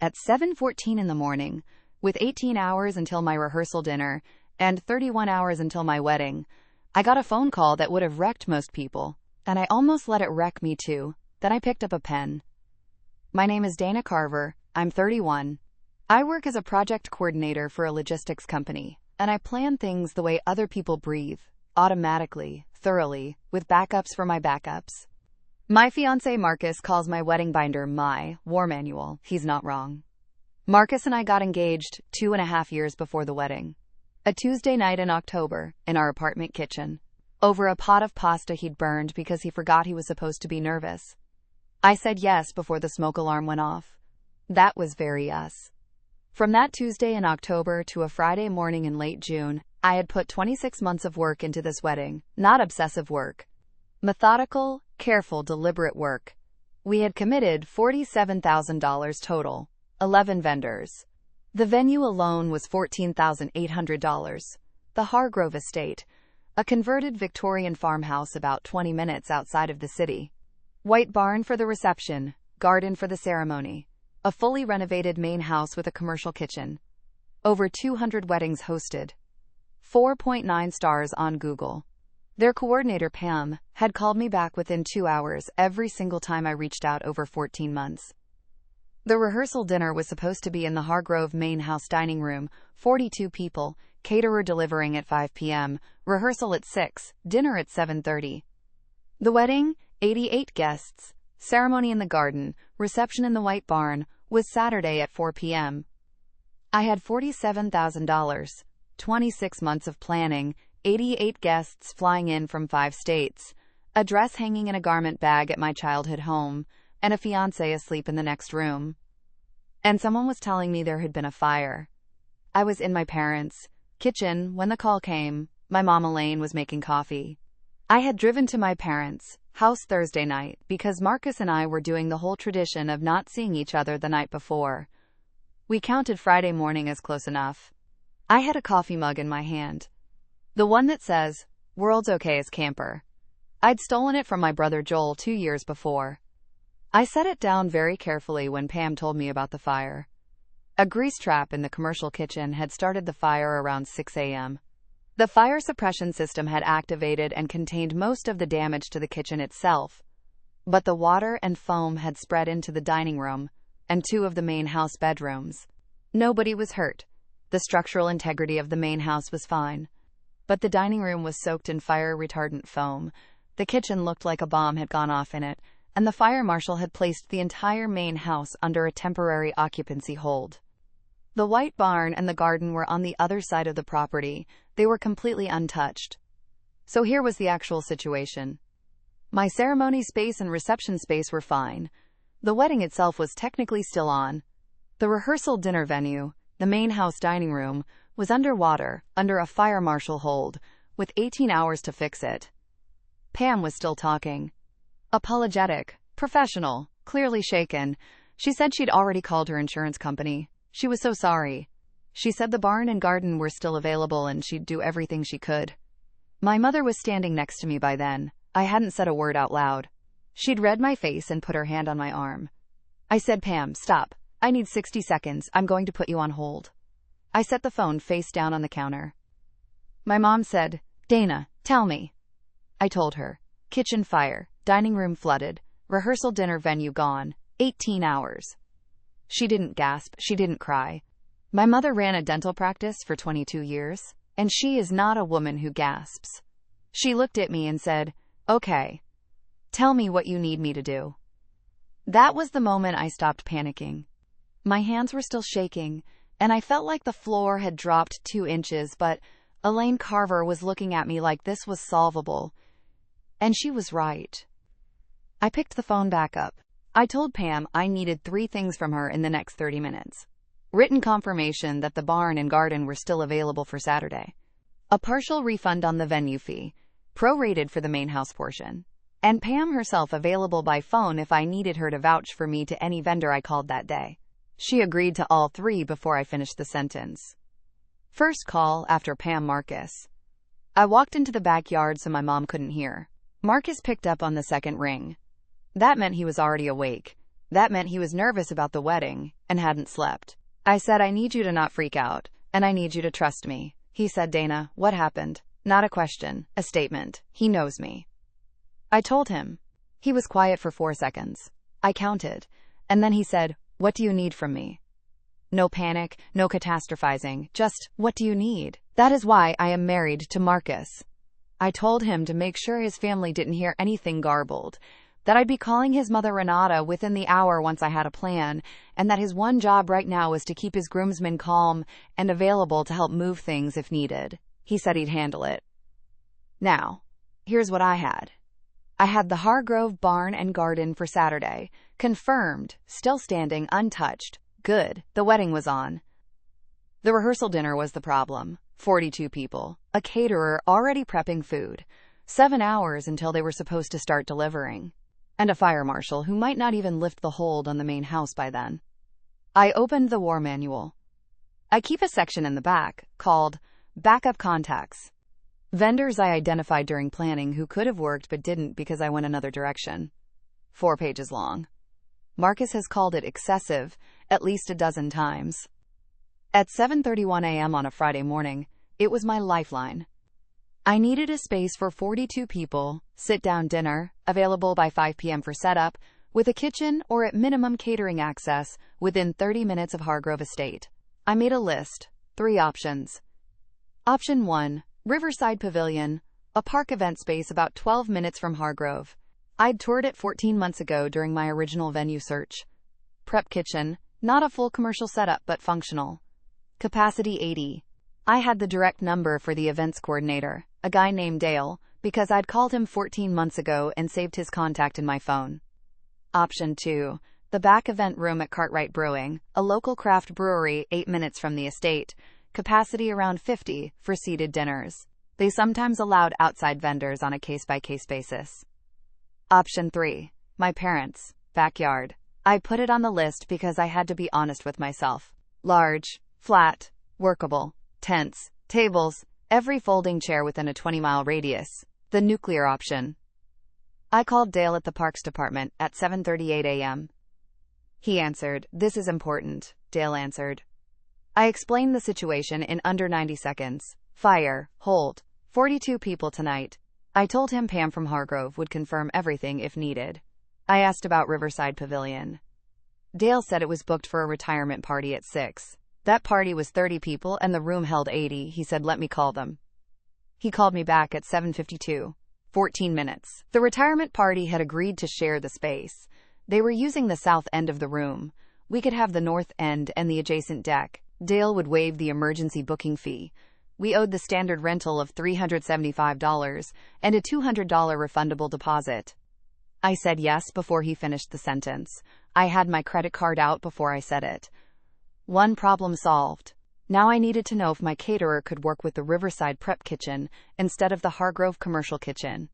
At 7:14 in the morning, with 18 hours until my rehearsal dinner and 31 hours until my wedding, I got a phone call that would have wrecked most people, and I almost let it wreck me too. Then I picked up a pen. My name is Dana Carver. I'm 31. I work as a project coordinator for a logistics company, and I plan things the way other people breathe, automatically, thoroughly, with backups for my backups. My fiancé Marcus calls my wedding binder my war manual. He's not wrong. Marcus and I got engaged 2.5 years before the wedding. A Tuesday night in October, in our apartment kitchen, over a pot of pasta he'd burned because he forgot he was supposed to be nervous. I said yes before the smoke alarm went off. That was very us. From that Tuesday in October to a Friday morning in late June, I had put 26 months of work into this wedding, not obsessive work. Methodical, careful, deliberate work. We had committed $47,000 total, 11 vendors. The venue alone was $14,800. The Hargrove Estate, a converted Victorian farmhouse about 20 minutes outside of the city. White barn for the reception, garden for the ceremony. A fully renovated main house with a commercial kitchen. Over 200 weddings hosted. 4.9 stars on Google. Their coordinator, Pam, had called me back within 2 hours every single time I reached out over 14 months. The rehearsal dinner was supposed to be in the Hargrove main house dining room, 42 people, caterer delivering at 5 p.m., rehearsal at 6, dinner at 7:30. The wedding, 88 guests, ceremony in the garden, reception in the White Barn, was Saturday at 4 p.m. I had $47,000, 26 months of planning, 88 guests flying in from 5 states, a dress hanging in a garment bag at my childhood home, and a fiancé asleep in the next room. And someone was telling me there had been a fire. I was in my parents' kitchen when the call came. My mom Elaine was making coffee. I had driven to my parents' house Thursday night because Marcus and I were doing the whole tradition of not seeing each other the night before. We counted Friday morning as close enough. I had a coffee mug in my hand. The one that says, "World's okay as camper." I'd stolen it from my brother Joel 2 years before. I set it down very carefully when Pam told me about the fire. A grease trap in the commercial kitchen had started the fire around 6 a.m. The fire suppression system had activated and contained most of the damage to the kitchen itself, but the water and foam had spread into the dining room and 2 of the main house bedrooms. Nobody was hurt. The structural integrity of the main house was fine, but the dining room was soaked in fire-retardant foam. The kitchen looked like a bomb had gone off in it, and the fire marshal had placed the entire main house under a temporary occupancy hold. The White Barn and the garden were on the other side of the property. They were completely untouched. So here was the actual situation. My ceremony space and reception space were fine. The wedding itself was technically still on. The rehearsal dinner venue, the main house dining room, was underwater, under a fire marshal hold, with 18 hours to fix it. Pam was still talking. Apologetic, professional, clearly shaken. She said she'd already called her insurance company. She was so sorry. She said the barn and garden were still available and she'd do everything she could. My mother was standing next to me by then. I hadn't said a word out loud. She'd read my face and put her hand on my arm. I said, "Pam, stop. I need 60 seconds. I'm going to put you on hold." I set the phone face down on the counter. My mom said, "Dana, tell me." I told her. Kitchen fire, dining room flooded, rehearsal dinner venue gone, 18 hours. She didn't gasp, she didn't cry. My mother ran a dental practice for 22 years, and she is not a woman who gasps. She looked at me and said, "Okay. Tell me what you need me to do." That was the moment I stopped panicking. My hands were still shaking, and I felt like the floor had dropped 2 inches, but Elaine Carver was looking at me like this was solvable. And she was right. I picked the phone back up. I told Pam I needed 3 things from her in the next 30 minutes. Written confirmation that the barn and garden were still available for Saturday. A partial refund on the venue fee, prorated for the main house portion. And Pam herself available by phone if I needed her to vouch for me to any vendor I called that day. She agreed to all 3 before I finished the sentence. First call after Pam. Marcus. I walked into the backyard so my mom couldn't hear. Marcus picked up on the second ring. That meant he was already awake. That meant he was nervous about the wedding and hadn't slept. I said, I need you to not freak out, and I need you to trust me. He said, Dana, what happened? Not a question, a statement. He knows me. I told him. He was quiet for 4 seconds. I counted, and then he said, what do you need from me? No panic, no catastrophizing, just, what do you need? That is why I am married to Marcus. I told him to make sure his family didn't hear anything garbled, that I'd be calling his mother Renata within the hour once I had a plan, and that his one job right now was to keep his groomsmen calm and available to help move things if needed. He said he'd handle it. Now, here's what I had. I had the Hargrove barn and garden for Saturday. Confirmed. Still standing, untouched. Good. The wedding was on. The rehearsal dinner was the problem. 42 people. A caterer already prepping food. 7 hours until they were supposed to start delivering. And a fire marshal who might not even lift the hold on the main house by then. I opened the war manual. I keep a section in the back called Backup Contacts. Vendors I identified during planning who could have worked but didn't because I went another direction. 4 pages long. Marcus has called it excessive at least a dozen times. At 7:31 a.m. on a Friday morning, it was my lifeline. I needed a space for 42 people, sit-down dinner, available by 5 p.m. for setup, with a kitchen or at minimum catering access within 30 minutes of Hargrove Estate. I made a list. 3 options. Option 1. Riverside Pavilion, a park event space about 12 minutes from Hargrove. I'd toured it 14 months ago during my original venue search. Prep kitchen, not a full commercial setup but functional. Capacity 80. I had the direct number for the events coordinator, a guy named Dale, because I'd called him 14 months ago and saved his contact in my phone. Option 2. The back event room at Cartwright Brewing, a local craft brewery 8 minutes from the estate. Capacity around 50 for seated dinners. They sometimes allowed outside vendors on a case-by-case basis. Option 3. My parents' backyard. I put it on the list because I had to be honest with myself. Large, flat, workable, tents, tables, every folding chair within a 20-mile radius. The nuclear option. I called Dale at the Parks Department at 7:38 a.m. He answered, "This is important," Dale answered. I explained the situation in under 90 seconds. Fire, hold, 42 people tonight. I told him Pam from Hargrove would confirm everything if needed. I asked about Riverside Pavilion. Dale said it was booked for a retirement party at 6. That party was 30 people and the room held 80. He said, let me call them. He called me back at 7:52. 14 minutes. The retirement party had agreed to share the space. They were using the south end of the room. We could have the north end and the adjacent deck. Dale would waive the emergency booking fee. We owed the standard rental of $375 and a $200 refundable deposit. I said yes before he finished the sentence. I had my credit card out before I said it. One problem solved. Now I needed to know if my caterer could work with the Riverside Prep Kitchen instead of the Hargrove Commercial Kitchen.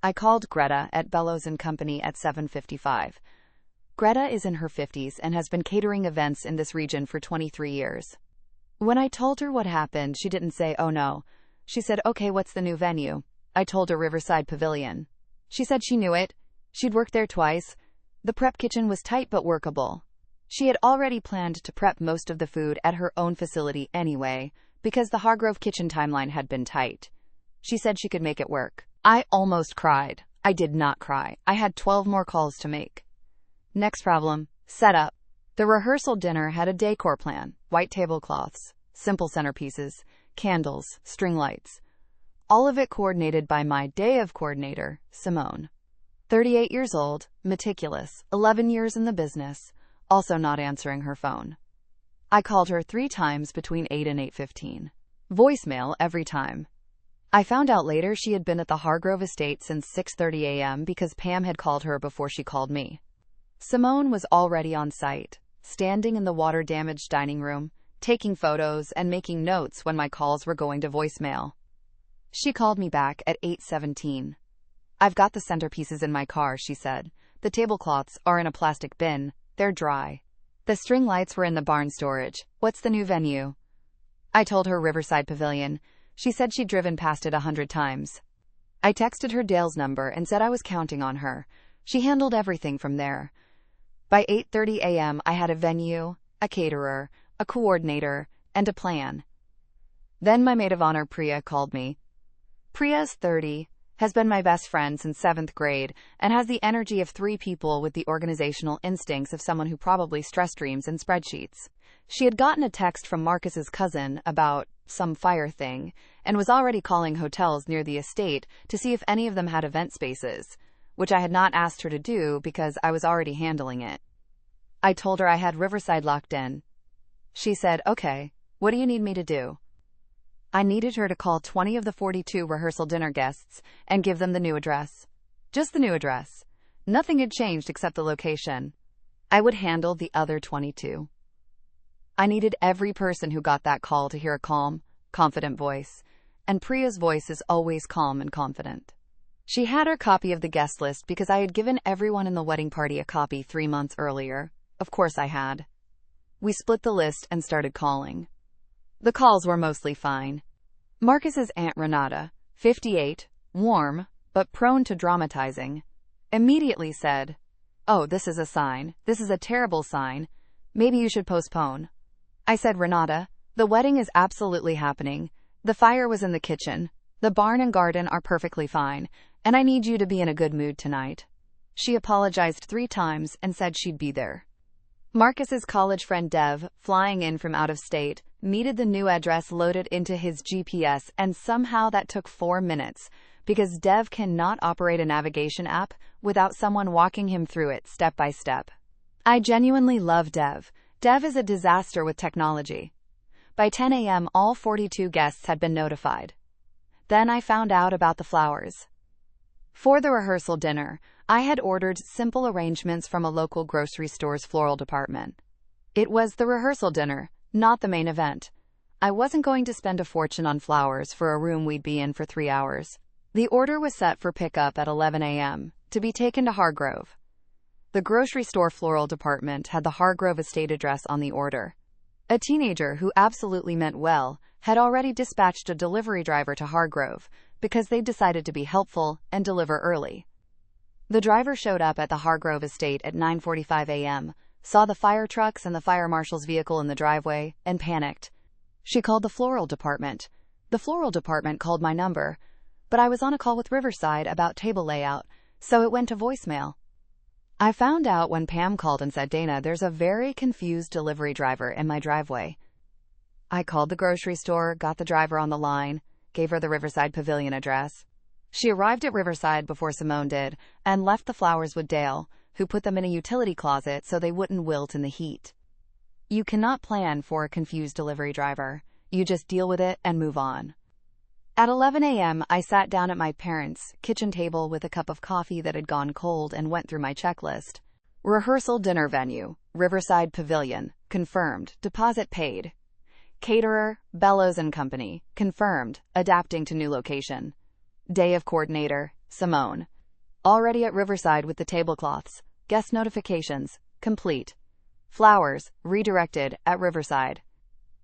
I called Greta at Bellows & Company at 7:55. Greta is in her 50s and has been catering events in this region for 23 years. When I told her what happened, she didn't say, oh no. She said, okay, what's the new venue? I told her Riverside Pavilion. She said she knew it. She'd worked there twice. The prep kitchen was tight but workable. She had already planned to prep most of the food at her own facility anyway, because the Hargrove kitchen timeline had been tight. She said she could make it work. I almost cried. I did not cry. I had 12 more calls to make. Next problem, setup. The rehearsal dinner had a decor plan, white tablecloths, simple centerpieces, candles, string lights. All of it coordinated by my day of coordinator, Simone. 38 years old, meticulous, 11 years in the business, also not answering her phone. I called her 3 times between 8 and 8:15. Voicemail every time. I found out later she had been at the Hargrove estate since 6:30 a.m. because Pam had called her before she called me. Simone was already on site, standing in the water-damaged dining room, taking photos and making notes when my calls were going to voicemail. She called me back at 8:17. I've got the centerpieces in my car, she said. The tablecloths are in a plastic bin. They're dry. The string lights were in the barn storage. What's the new venue? I told her Riverside Pavilion. She said she'd driven past it 100 times. I texted her Dale's number and said I was counting on her. She handled everything from there. By 8:30 a.m., I had a venue, a caterer, a coordinator, and a plan. Then my maid of honor, Priya, called me. Priya's 30, has been my best friend since 7th grade, and has the energy of 3 people with the organizational instincts of someone who probably stress dreams in spreadsheets. She had gotten a text from Marcus's cousin about some fire thing, and was already calling hotels near the estate to see if any of them had event spaces, which I had not asked her to do because I was already handling it. I told her I had Riverside locked in. She said, "Okay, what do you need me to do?" I needed her to call 20 of the 42 rehearsal dinner guests and give them the new address. Just the new address. Nothing had changed except the location. I would handle the other 22. I needed every person who got that call to hear a calm, confident voice, and Priya's voice is always calm and confident. She had her copy of the guest list because I had given everyone in the wedding party a copy 3 months earlier. Of course I had. We split the list and started calling. The calls were mostly fine. Marcus's Aunt Renata, 58, warm, but prone to dramatizing, immediately said, "Oh, this is a sign. This is a terrible sign. Maybe you should postpone." I said, "Renata, the wedding is absolutely happening. The fire was in the kitchen. The barn and garden are perfectly fine, and I need you to be in a good mood tonight." She apologized 3 times and said she'd be there. Marcus's college friend Dev, flying in from out of state, needed the new address loaded into his GPS, and somehow that took 4 minutes, because Dev cannot operate a navigation app without someone walking him through it step by step. I genuinely love Dev. Dev is a disaster with technology. By 10 a.m., all 42 guests had been notified. Then I found out about the flowers. For the rehearsal dinner, I had ordered simple arrangements from a local grocery store's floral department. It was the rehearsal dinner, not the main event. I wasn't going to spend a fortune on flowers for a room we'd be in for 3 hours. The order was set for pickup at 11 a.m., to be taken to Hargrove. The grocery store floral department had the Hargrove estate address on the order. A teenager who absolutely meant well had already dispatched a delivery driver to Hargrove because they decided to be helpful and deliver early. The driver showed up at the Hargrove estate at 9:45 a.m., saw the fire trucks and the fire marshal's vehicle in the driveway, and panicked. She called the floral department. The floral department called my number, but I was on a call with Riverside about table layout, so it went to voicemail. I found out when Pam called and said, "Dana, there's a very confused delivery driver in my driveway." I called the grocery store, got the driver on the line, gave her the Riverside Pavilion address. She arrived at Riverside before Simone did, and left the flowers with Dale, who put them in a utility closet so they wouldn't wilt in the heat. You cannot plan for a confused delivery driver. You just deal with it and move on. At 11 a.m., I sat down at my parents' kitchen table with a cup of coffee that had gone cold and went through my checklist. Rehearsal dinner venue, Riverside Pavilion, confirmed, deposit paid. Caterer, Bellows & Company, confirmed, adapting to new location. Day of coordinator, Simone. Already at Riverside with the tablecloths. Guest notifications, complete. Flowers, redirected, at Riverside.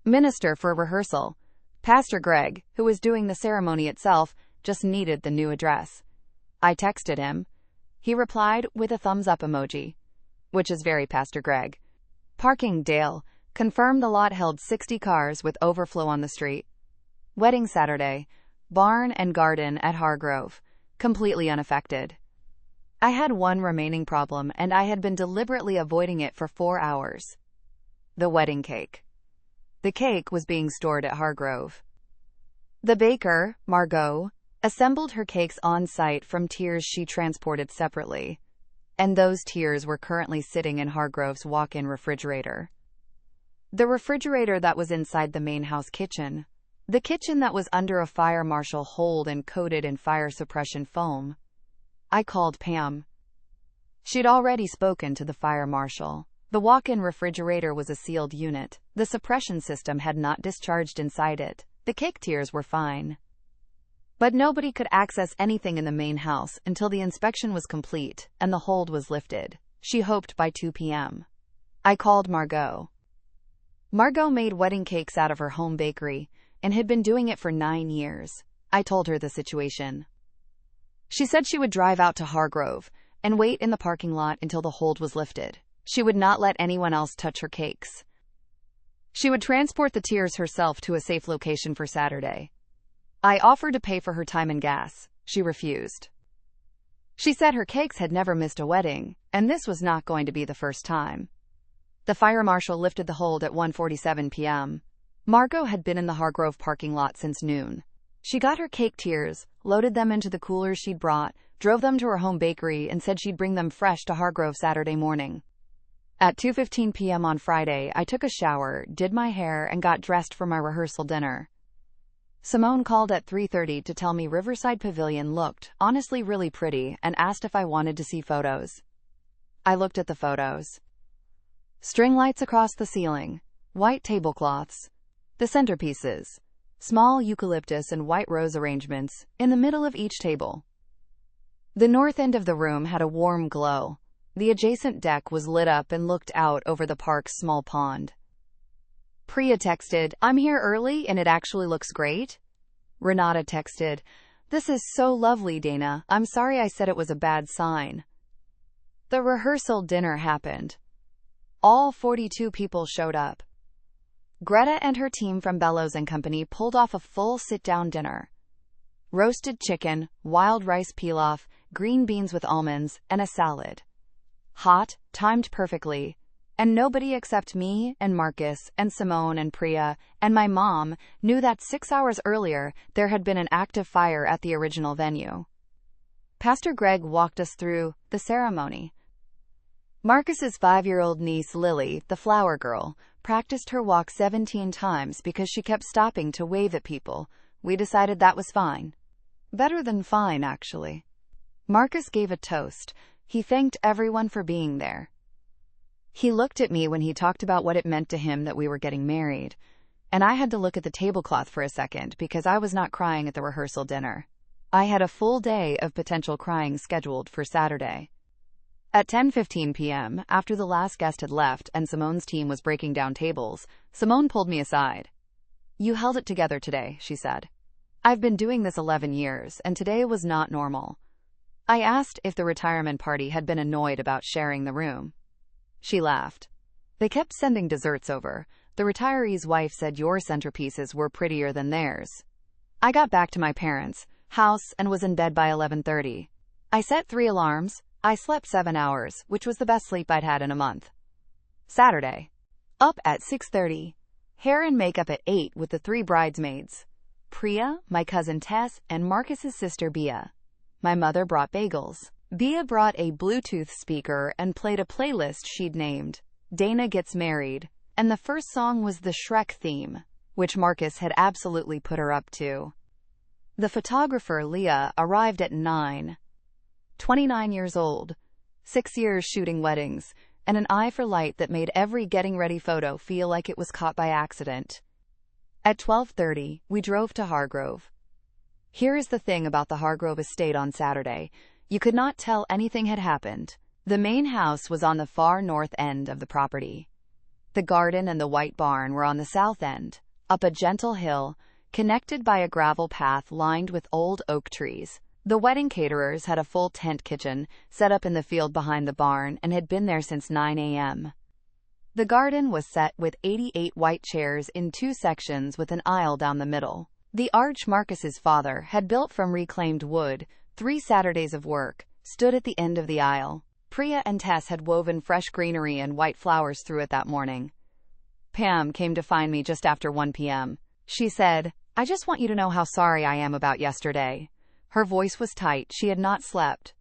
Minister for rehearsal. Pastor Greg, who was doing the ceremony itself, just needed the new address. I texted him. He replied with a thumbs up emoji, which is very Pastor Greg. Parking, Dale. Confirmed the lot held 60 cars with overflow on the street. Wedding Saturday. Barn and garden at Hargrove. Completely unaffected. I had one remaining problem, and I had been deliberately avoiding it for 4 hours. The wedding cake. The cake was being stored at Hargrove. The baker, Margot, assembled her cakes on site from tiers she transported separately, and those tiers were currently sitting in Hargrove's walk-in refrigerator. The refrigerator that was inside the main house kitchen. The kitchen that was under a fire marshal hold and coated in fire suppression foam. I called Pam. She'd already spoken to the fire marshal. The walk-in refrigerator was a sealed unit. The suppression system had not discharged inside it. The cake tiers were fine. But nobody could access anything in the main house until the inspection was complete and the hold was lifted. She hoped by 2 p.m. I called Margot. Margot made wedding cakes out of her home bakery and had been doing it for 9 years. I told her the situation. She said she would drive out to Hargrove and wait in the parking lot until the hold was lifted. She would not let anyone else touch her cakes. She would transport the tears herself to a safe location for Saturday. I offered to pay for her time and gas. She refused. She said her cakes had never missed a wedding, and this was not going to be the first time. The fire marshal lifted the hold at 1:47 p.m. Margot had been in the Hargrove parking lot since noon. She got her cake tiers, loaded them into the coolers she'd brought, drove them to her home bakery, and said she'd bring them fresh to Hargrove Saturday morning. At 2:15 p.m. on Friday, I took a shower, did my hair, and got dressed for my rehearsal dinner. Simone called at 3:30 to tell me Riverside Pavilion looked, honestly, really pretty, and asked if I wanted to see photos. I looked at the photos. String lights across the ceiling, white tablecloths, the centerpieces, small eucalyptus and white rose arrangements in the middle of each table. The north end of the room had a warm glow. The adjacent deck was lit up and looked out over the park's small pond. Priya texted, "I'm here early and it actually looks great." Renata texted, "This is so lovely, Dana. I'm sorry I said it was a bad sign." The rehearsal dinner happened. All 42 people showed up. Greta and her team from Bellows & Company pulled off a full sit-down dinner. Roasted chicken, wild rice pilaf, green beans with almonds, and a salad. Hot, timed perfectly, and nobody except me and Marcus and Simone and Priya and my mom knew that 6 hours earlier there had been an active fire at the original venue. Pastor Greg walked us through the ceremony. Marcus's 5-year-old niece Lily, the flower girl, practiced her walk 17 times because she kept stopping to wave at people. We decided that was fine. Better than fine, actually. Marcus gave a toast. He thanked everyone for being there. He looked at me when he talked about what it meant to him that we were getting married, and I had to look at the tablecloth for a second because I was not crying at the rehearsal dinner. I had a full day of potential crying scheduled for Saturday. At 10:15 p.m., after the last guest had left and Simone's team was breaking down tables, Simone pulled me aside. "You held it together today," she said. "I've been doing this 11 years, and today was not normal." I asked if the retirement party had been annoyed about sharing the room. She laughed. "They kept sending desserts over. The retiree's wife said your centerpieces were prettier than theirs." I got back to my parents' house and was in bed by 11:30. I set 3 alarms. I slept 7 hours, which was the best sleep I'd had in a month. Saturday. Up at 6:30. Hair and makeup at 8 with the 3 bridesmaids. Priya, my cousin Tess, and Marcus's sister Bia. My mother brought bagels. Bia brought a Bluetooth speaker and played a playlist she'd named Dana Gets Married, and the first song was the Shrek theme, which Marcus had absolutely put her up to. The photographer, Leah, arrived at 9. 29 years old, 6 years shooting weddings, and an eye for light that made every getting ready photo feel like it was caught by accident. At 12:30, we drove to Hargrove. Here is the thing about the Hargrove estate on Saturday. You could not tell anything had happened. The main house was on the far north end of the property. The garden and the white barn were on the south end, up a gentle hill, connected by a gravel path lined with old oak trees. The wedding caterers had a full tent kitchen set up in the field behind the barn and had been there since 9 a.m. The garden was set with 88 white chairs in 2 sections with an aisle down the middle. The arch Marcus's father had built from reclaimed wood, 3 Saturdays of work, stood at the end of the aisle. Priya and Tess had woven fresh greenery and white flowers through it that morning. Pam came to find me just after 1 p.m. She said, "I just want you to know how sorry I am about yesterday." Her voice was tight. She had not slept.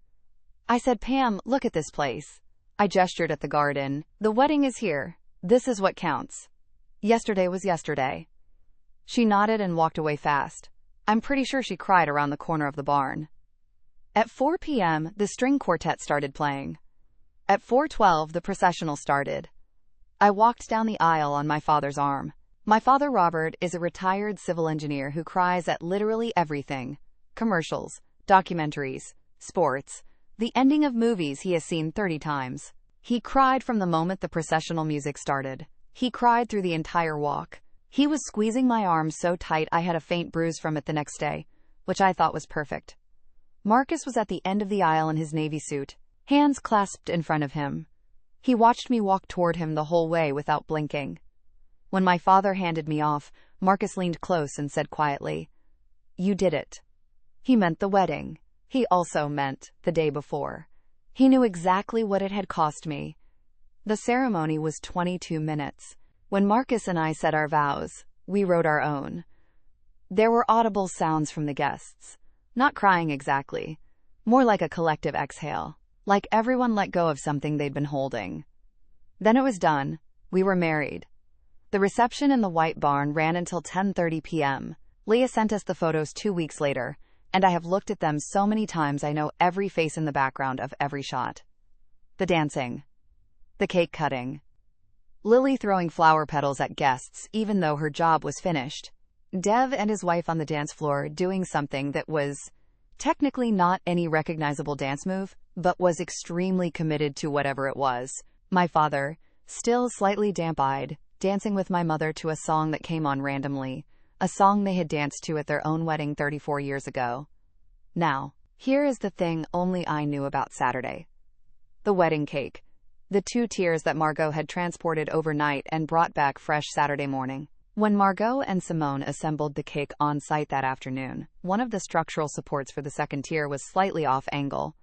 I said, "Pam, look at this place." I gestured at the garden. "The wedding is here. This is what counts. Yesterday was yesterday." She nodded and walked away fast. I'm pretty sure she cried around the corner of the barn. At 4 p.m., the string quartet started playing. At 4:12, the processional started. I walked down the aisle on my father's arm. My father, Robert, is a retired civil engineer who cries at literally everything. Commercials, documentaries, sports, the ending of movies he has seen 30 times. He cried from the moment the processional music started. He cried through the entire walk. He was squeezing my arm so tight I had a faint bruise from it the next day, which I thought was perfect. Marcus was at the end of the aisle in his navy suit, hands clasped in front of him. He watched me walk toward him the whole way without blinking. When my father handed me off, Marcus leaned close and said quietly, "You did it." He meant the wedding. He also meant the day before. He knew exactly what it had cost me. The ceremony was 22 minutes. When Marcus and I said our vows, we wrote our own. There were audible sounds from the guests. Not crying exactly. More like a collective exhale. Like everyone let go of something they'd been holding. Then it was done. We were married. The reception in the White Barn ran until 10:30 p.m. Leah sent us the photos 2 weeks later, and I have looked at them so many times I know every face in the background of every shot. The dancing. The cake cutting. Lily throwing flower petals at guests even though her job was finished. Dev and his wife on the dance floor doing something that was technically not any recognizable dance move, but was extremely committed to whatever it was. My father, still slightly damp-eyed, dancing with my mother to a song that came on randomly, a song they had danced to at their own wedding 34 years ago. Now, here is the thing only I knew about Saturday. The wedding cake. The 2 tiers that Margot had transported overnight and brought back fresh Saturday morning. When Margot and Simone assembled the cake on site that afternoon, one of the structural supports for the 2nd tier was slightly off angle.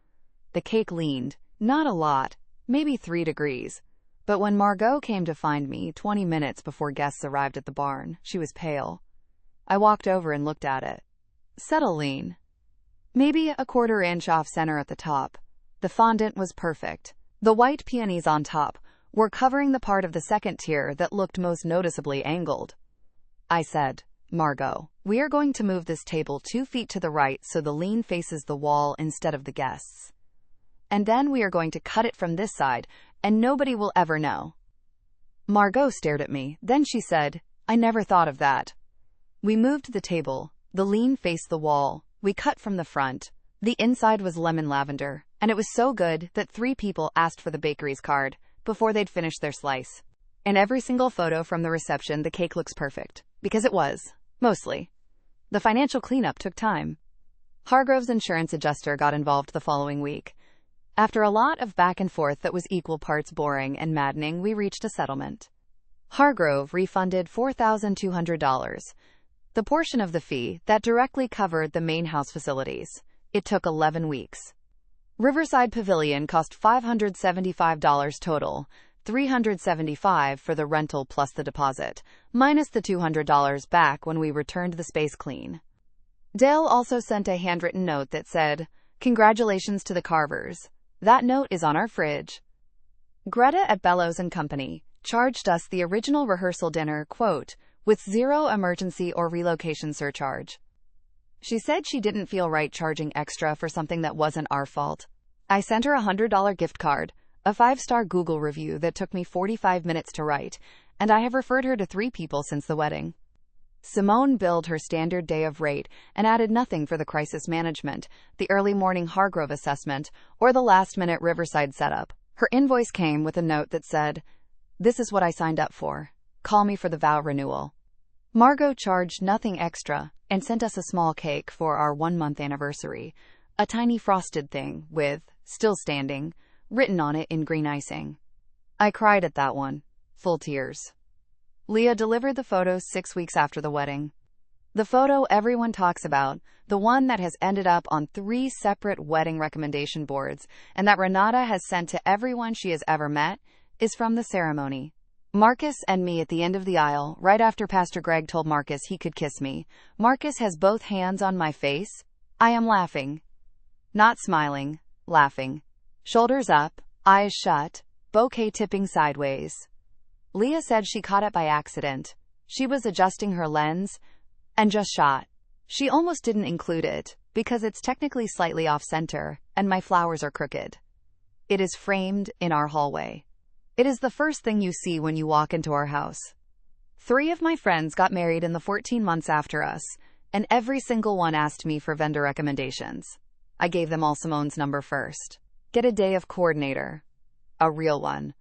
The cake leaned, not a lot, maybe 3 degrees. But when Margot came to find me 20 minutes before guests arrived at the barn, she was pale. I walked over and looked at it. Subtle lean. Maybe a 1/4 inch off center at the top. The fondant was perfect. The white peonies on top were covering the part of the 2nd tier that looked most noticeably angled. I said, "Margot, we are going to move this table 2 feet to the right so the lean faces the wall instead of the guests. And then we are going to cut it from this side, and nobody will ever know." Margot stared at me, then she said, "I never thought of that." We moved the table. The lean faced the wall. We cut from the front. The inside was lemon lavender, and it was so good that 3 people asked for the bakery's card before they'd finished their slice. In every single photo from the reception, the cake looks perfect. Because it was. Mostly. The financial cleanup took time. Hargrove's insurance adjuster got involved the following week. After a lot of back and forth that was equal parts boring and maddening, we reached a settlement. Hargrove refunded $4,200, the portion of the fee that directly covered the main house facilities. It took 11 weeks. Riverside Pavilion cost $575 total, $375 for the rental plus the deposit, minus the $200 back when we returned the space clean. Dale also sent a handwritten note that said, "Congratulations to the Carvers. That note is on our fridge." Greta at Bellows & Company charged us the original rehearsal dinner, quote, with 0 emergency or relocation surcharge. She said she didn't feel right charging extra for something that wasn't our fault. I sent her a $100 gift card, a 5-star Google review that took me 45 minutes to write, and I have referred her to 3 people since the wedding. Simone billed her standard day of rate and added nothing for the crisis management, the early morning Hargrove assessment, or the last-minute Riverside setup. Her invoice came with a note that said, "This is what I signed up for. Call me for the vow renewal." Margot charged nothing extra and sent us a small cake for our 1-month anniversary, a tiny frosted thing with, "Still standing," written on it in green icing. I cried at that one. Full tears. Leah delivered the photos 6 weeks after the wedding. The photo everyone talks about, the one that has ended up on 3 separate wedding recommendation boards and that Renata has sent to everyone she has ever met, is from the ceremony. Marcus and me at the end of the aisle, right after Pastor Greg told Marcus he could kiss me. Marcus has both hands on my face. I am laughing. Not smiling, laughing. Shoulders up, eyes shut, bouquet tipping sideways. Leah said she caught it by accident. She was adjusting her lens and just shot. She almost didn't include it because it's technically slightly off-center and my flowers are crooked. It is framed in our hallway. It is the first thing you see when you walk into our house. 3 of my friends got married in the 14 months after us, and every single one asked me for vendor recommendations. I gave them all Simone's number first. Get a day of coordinator. A real one.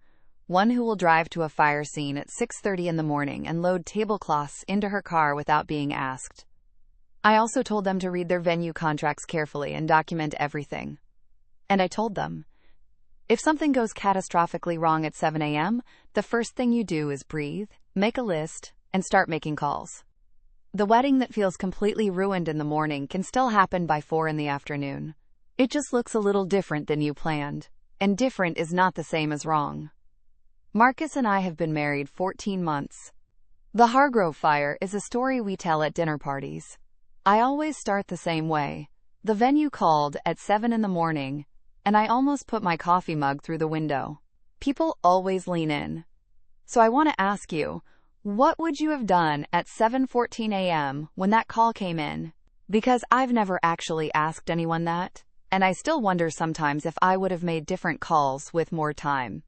One who will drive to a fire scene at 6:30 in the morning and load tablecloths into her car without being asked. I also told them to read their venue contracts carefully and document everything. And I told them, If something goes catastrophically wrong at 7 a.m., the first thing you do is breathe, make a list, and start making calls. The wedding that feels completely ruined in the morning can still happen by 4 in the afternoon. It just looks a little different than you planned, and different is not the same as wrong. Marcus and I have been married 14 months. The Hargrove fire is a story we tell at dinner parties. I always start the same way. The venue called at 7 in the morning, and I almost put my coffee mug through the window. People always lean in. So I want to ask you, what would you have done at 7:14 a.m. when that call came in? Because I've never actually asked anyone that, and I still wonder sometimes if I would have made different calls with more time.